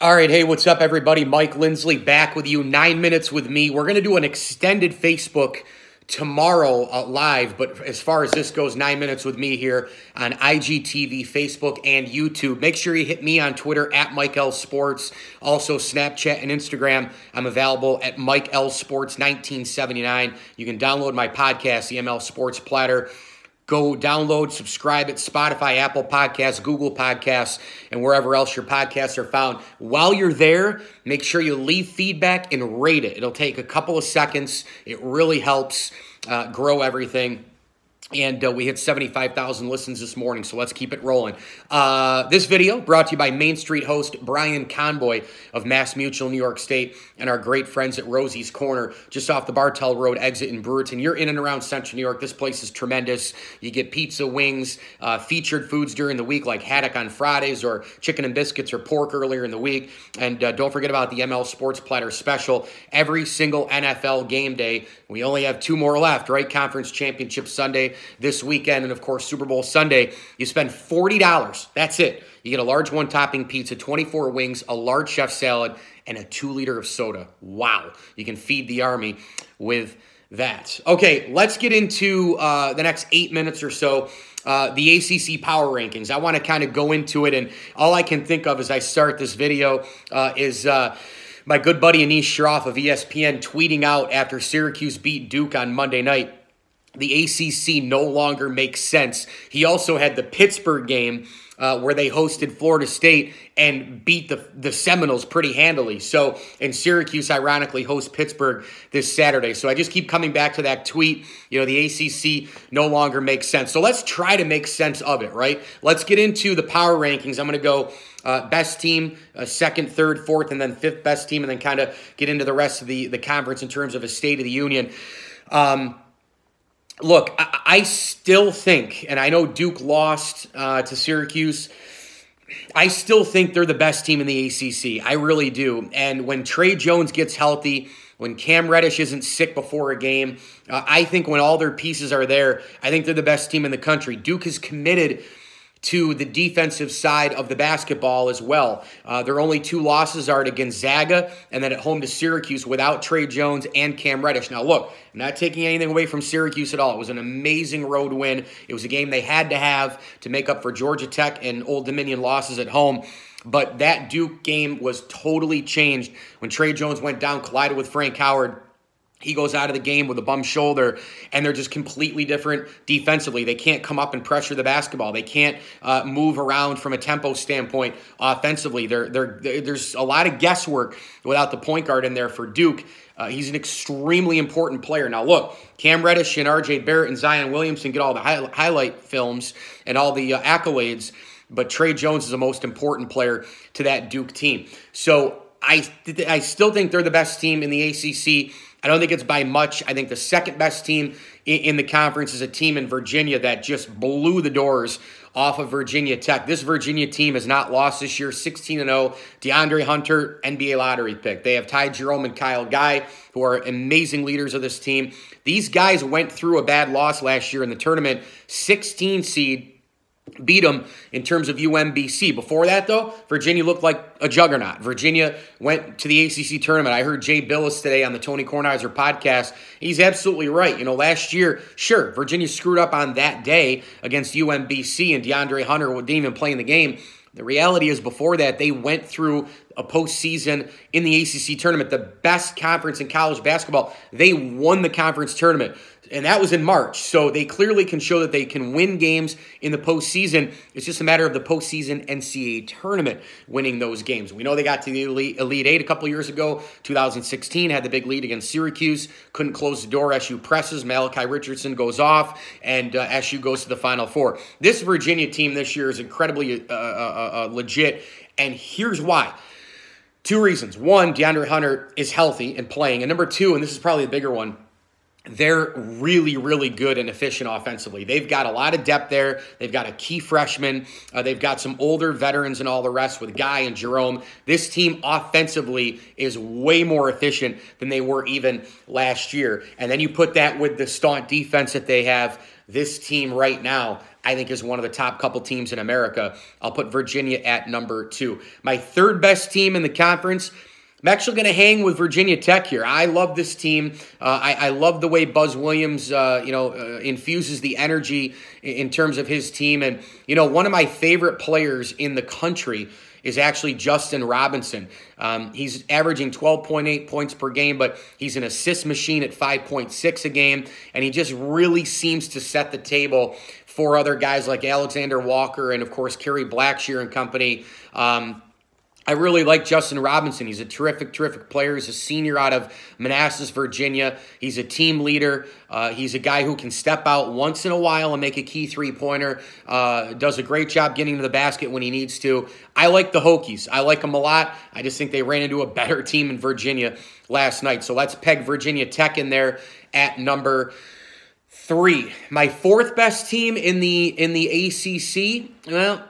All right, hey, what's up, everybody? Mike Lindsley back with you. 9 minutes with me. We're going to do an extended Facebook tomorrow live, but as far as this goes, 9 minutes with me here on IGTV, Facebook, and YouTube. Make sure you hit me on Twitter at Mike L Sports, also Snapchat and Instagram. I'm available at Mike L Sports 1979. You can download my podcast, the ML Sports Platter. Go download, subscribe at Spotify, Apple Podcasts, Google Podcasts, and wherever else your podcasts are found. While you're there, make sure you leave feedback and rate it. It'll take a couple of seconds. It really helps grow everything. And we hit 75,000 listens this morning, so let's keep it rolling. This video brought to you by Main Street host Brian Conboy of Mass Mutual, New York State, and our great friends at Rosie's Corner, just off the Bartell Road exit in Brewerton. You're in and around Central New York. This place is tremendous. You get pizza, wings, featured foods during the week like haddock on Fridays or chicken and biscuits or pork earlier in the week. And don't forget about the ML Sports Platter special. Every single NFL game day, we only have 2 more left, right? Conference Championship Sunday this weekend, and of course Super Bowl Sunday. You spend $40. That's it. You get a large one-topping pizza, 24 wings, a large chef salad, and a 2-liter of soda. Wow. You can feed the army with that. Okay, let's get into the next 8 minutes or so. The ACC power rankings. I want to kind of go into it, and all I can think of as I start this video is my good buddy Anish Shroff of ESPN tweeting out after Syracuse beat Duke on Monday night, the ACC no longer makes sense. He also had the Pittsburgh game where they hosted Florida State and beat the Seminoles pretty handily. So, and Syracuse, ironically, hosts Pittsburgh this Saturday. So I just keep coming back to that tweet. You know, the ACC no longer makes sense. So let's try to make sense of it, right? Let's get into the power rankings. I'm going to go best team, second, third, fourth, and then fifth best team, and then kind of get into the rest of the conference in terms of a State of the Union. Look, I still think, and I know Duke lost to Syracuse, I still think they're the best team in the ACC. I really do. And when Trey Jones gets healthy, when Cam Reddish isn't sick before a game, I think when all their pieces are there, I think they're the best team in the country. Duke is committed to the defensive side of the basketball as well. Their only 2 losses are to Gonzaga and then at home to Syracuse without Trey Jones and Cam Reddish. Now, look, I'm not taking anything away from Syracuse at all. It was an amazing road win. It was a game they had to have to make up for Georgia Tech and Old Dominion losses at home. But that Duke game was totally changed when Trey Jones went down, collided with Frank Howard. He goes out of the game with a bum shoulder, and they're just completely different defensively. They can't come up and pressure the basketball. They can't move around from a tempo standpoint offensively. There's a lot of guesswork without the point guard in there for Duke. He's an extremely important player. Now, look, Cam Reddish and R.J. Barrett and Zion Williamson get all the highlight films and all the accolades, but Trey Jones is the most important player to that Duke team. So I still think they're the best team in the ACC. I don't think it's by much. I think the second best team in the conference is a team in Virginia that just blew the doors off of Virginia Tech. This Virginia team has not lost this year, 16-0. DeAndre Hunter, NBA lottery pick. They have Ty Jerome and Kyle Guy, who are amazing leaders of this team. These guys went through a bad loss last year in the tournament, 16 seed. Beat them in terms of UMBC. Before that, though, Virginia looked like a juggernaut. Virginia went to the ACC tournament. I heard Jay Billis today on the Tony Kornheiser podcast. He's absolutely right. You know, last year, sure, Virginia screwed up on that day against UMBC, and DeAndre Hunter didn't even play in the game. The reality is before that, they went through a postseason in the ACC tournament, the best conference in college basketball. They won the conference tournament, and that was in March. So they clearly can show that they can win games in the postseason. It's just a matter of the postseason NCAA tournament winning those games. We know they got to the Elite Eight a couple years ago. 2016 had the big lead against Syracuse. Couldn't close the door. SU presses. Malachi Richardson goes off, and SU goes to the Final Four. This Virginia team this year is incredibly legit, and here's why. 2 reasons. 1, DeAndre Hunter is healthy and playing. And number 2, and this is probably the bigger one, they're really, really good and efficient offensively. They've got a lot of depth there. They've got a key freshman. They've got some older veterans and all the rest with Guy and Jerome. This team offensively is way more efficient than they were even last year. And then you put that with the staunch defense that they have. this team right now, I think, is one of the top couple teams in America. I'll put Virginia at number 2. My third best team in the conference, I'm actually going to hang with Virginia Tech here. I love this team. I love the way Buzz Williams, infuses the energy in terms of his team. And, one of my favorite players in the country is actually Justin Robinson. He's averaging 12.8 points per game, but he's an assist machine at 5.6 a game, and he just really seems to set the table for other guys like Alexander Walker and, of course, Kerry Blackshear and company. I really like Justin Robinson. He's a terrific, terrific player. He's a senior out of Manassas, Virginia. He's a team leader. He's a guy who can step out once in a while and make a key three-pointer. Does a great job getting to the basket when he needs to. I like the Hokies. I like them a lot. I just think they ran into a better team in Virginia last night. So let's peg Virginia Tech in there at number 3. My fourth best team in the ACC, well,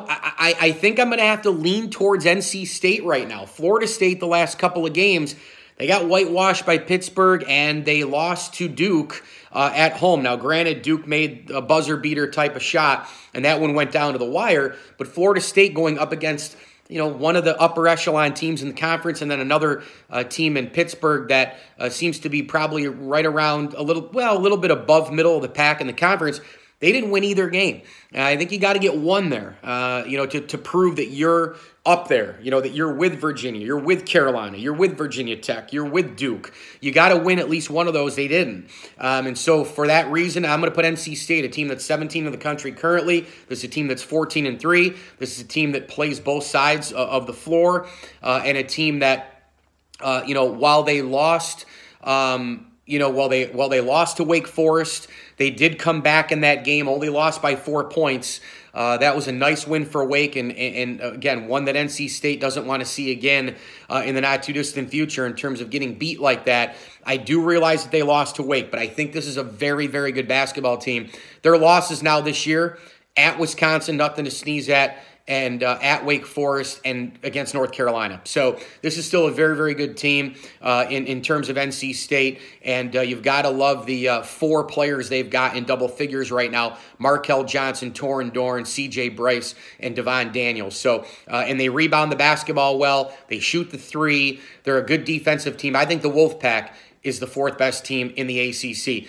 I think I'm going to have to lean towards NC State right now. Florida State, the last couple of games, they got whitewashed by Pittsburgh, and they lost to Duke at home. Now, granted, Duke made a buzzer-beater type of shot, and that one went down to the wire, but Florida State going up against one of the upper echelon teams in the conference, and then another team in Pittsburgh that seems to be probably right around a little bit above middle of the pack in the conference. They didn't win either game. I think you got to get one there, to prove that you're up there, that you're with Virginia, you're with Carolina, you're with Virginia Tech, you're with Duke. You got to win at least one of those. They didn't. And so for that reason, I'm going to put NC State, a team that's 17 in the country currently. This is a team that's 14-3. This is a team that plays both sides of the floor, and a team that, while they lost, while they lost to Wake Forest, they did come back in that game, only lost by 4 points. That was a nice win for Wake, and again, one that NC State doesn't want to see again in the not-too-distant future in terms of getting beat like that. I do realize that they lost to Wake, but I think this is a very, very good basketball team. Their losses now this year, at Wisconsin, nothing to sneeze at, and at Wake Forest, and against North Carolina. So this is still a very, very good team in terms of NC State, and you've got to love the 4 players they've got in double figures right now: Markel Johnson, Torrin Dorn, C.J. Bryce, and Devon Daniels. So, and they rebound the basketball well. They shoot the 3. They're a good defensive team. I think the Wolfpack is the 4th best team in the ACC.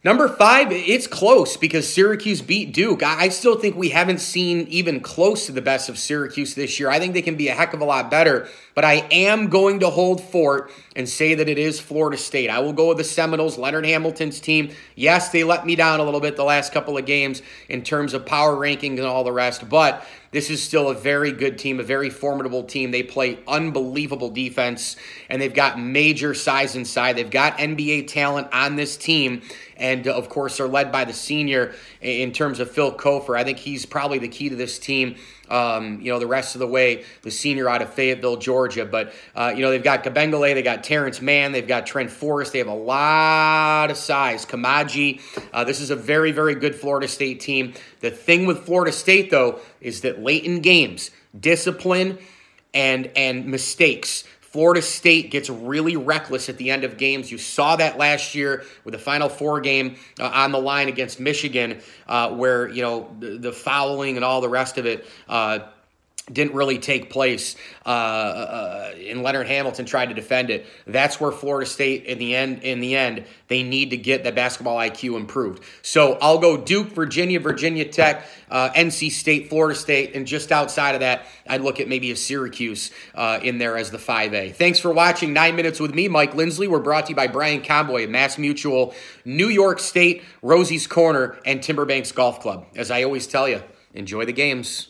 Number 5, it's close because Syracuse beat Duke. I still think we haven't seen even close to the best of Syracuse this year. I think they can be a heck of a lot better, but I am going to hold fort and say that it is Florida State. I will go with the Seminoles, Leonard Hamilton's team. Yes, they let me down a little bit the last couple of games in terms of power rankings and all the rest, but this is still a very good team, a very formidable team. They play unbelievable defense, and they've got major size inside. They've got NBA talent on this team, and, of course, they're led by the senior in terms of Phil Kofer. I think he's probably the key to this team, the rest of the way, the senior out of Fayetteville, Georgia. But, they've got Kabengele, they got Terrence Mann, they've got Trent Forrest. They have a lot of size. Kamaji. This is a very, very good Florida State team. The thing with Florida State, though, is that late in games, discipline and mistakes, Florida State gets really reckless at the end of games. You saw that last year with the Final Four game on the line against Michigan, where the fouling and all the rest of it didn't really take place, and Leonard Hamilton tried to defend it. That's where Florida State, in the end, they need to get that basketball IQ improved. So I'll go Duke, Virginia, Virginia Tech, NC State, Florida State, and just outside of that, I'd look at maybe a Syracuse in there as the 5A. Thanks for watching 9 Minutes with me, Mike Lindsley. We're brought to you by Brian Conboy, Mass Mutual, New York State, Rosie's Corner, and Timberbanks Golf Club. As I always tell you, enjoy the games.